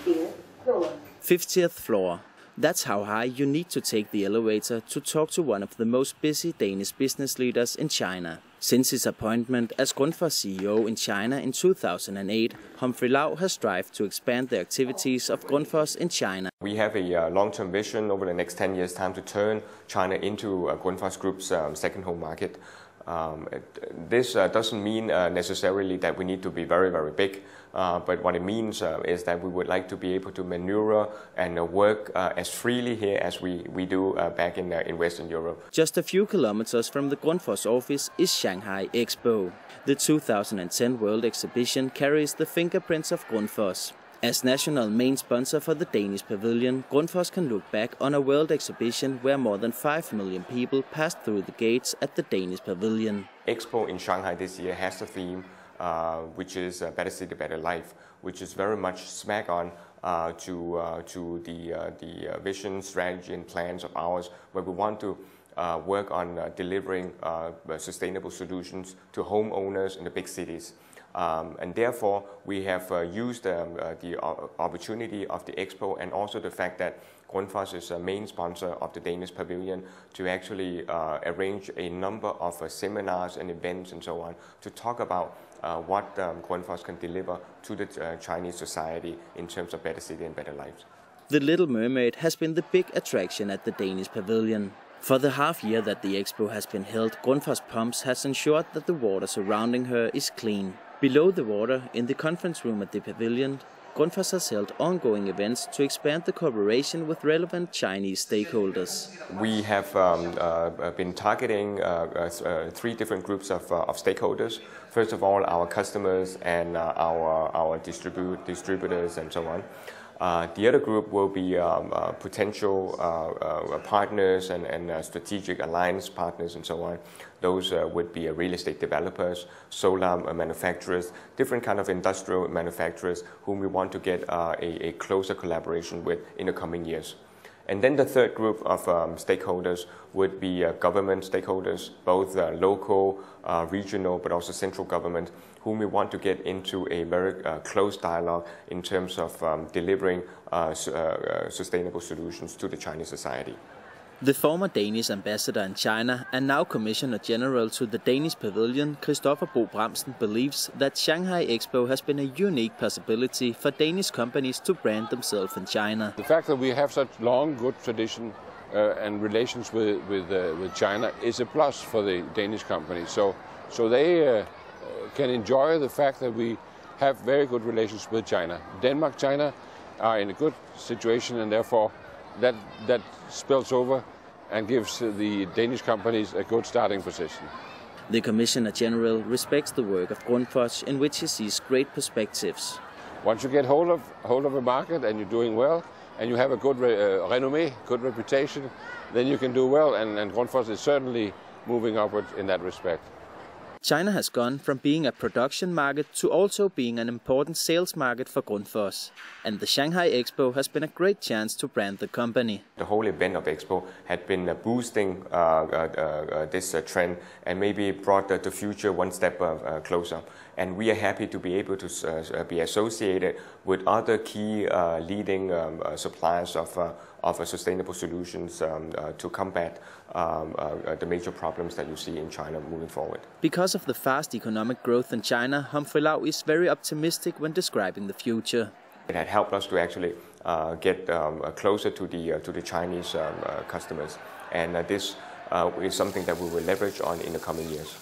50th floor. That's how high you need to take the elevator to talk to one of the most busy Danish business leaders in China. Since his appointment as Grundfos CEO in China in 2008, Humphrey Lau has strived to expand the activities of Grundfos in China. We have a long-term vision over the next 10 years' time to turn China into Grundfos Group's second home market. This doesn't mean necessarily that we need to be very, very big, but what it means is that we would like to be able to maneuver and work as freely here as we do back in Western Europe. Just a few kilometers from the Grundfos office is Shanghai Expo. The 2010 World Exhibition carries the fingerprints of Grundfos. As national main sponsor for the Danish Pavillion, Grundfos can look back on a world exhibition where more than 5 million people passed through the gates at the Danish Pavillion. Expo in Shanghai this year has a theme which is Better City, Better Life, which is very much smack on to the vision, strategy and plans of ours, where we want to work on delivering sustainable solutions to homeowners in the big cities. And therefore, we have used the opportunity of the Expo and also the fact that Grundfos is a main sponsor of the Danish Pavillion to actually arrange a number of seminars and events and so on to talk about what Grundfos can deliver to the Chinese society in terms of better city and better lives. The Little Mermaid has been the big attraction at the Danish Pavillion. For the half year that the Expo has been held, Grundfos Pumps has ensured that the water surrounding her is clean. Below the water, in the conference room at the Pavillion, Grundfos has held ongoing events to expand the cooperation with relevant Chinese stakeholders. We have been targeting 3 different groups of stakeholders. First of all, our customers and our distributors and so on. The other group will be potential partners and strategic alliance partners and so on. Those would be real estate developers, solar manufacturers, different kind of industrial manufacturers whom we want to get a closer collaboration with in the coming years. And then the third group of stakeholders would be government stakeholders, both local, regional, but also central government, whom we want to get into a very close dialogue in terms of delivering sustainable solutions to the Chinese society. The former Danish ambassador in China and now Commissioner General to the Danish Pavillion, Christoffer Bo Bramsen, believes that Shanghai Expo has been a unique possibility for Danish companies to brand themselves in China. The fact that we have such long, good tradition and relations with China is a plus for the Danish companies. So they can enjoy the fact that we have very good relations with China. Denmark, China are in a good situation, and therefore that spills over and gives the Danish companies a good starting position. The Commissioner General respects the work of Grundfos, in which he sees great perspectives. Once you get hold of a market and you're doing well, and you have a good renommé, good reputation, then you can do well, and Grundfos is certainly moving upward in that respect. China has gone from being a production market to also being an important sales market for Grundfos. And the Shanghai Expo has been a great chance to brand the company. The whole event of Expo had been boosting this trend and maybe brought the future one step closer. And we are happy to be able to be associated with other key leading suppliers of sustainable solutions to combat the major problems that you see in China moving forward. Because of the fast economic growth in China, Humphrey Lau is very optimistic when describing the future. It had helped us to actually get closer to the Chinese customers, and this is something that we will leverage on in the coming years.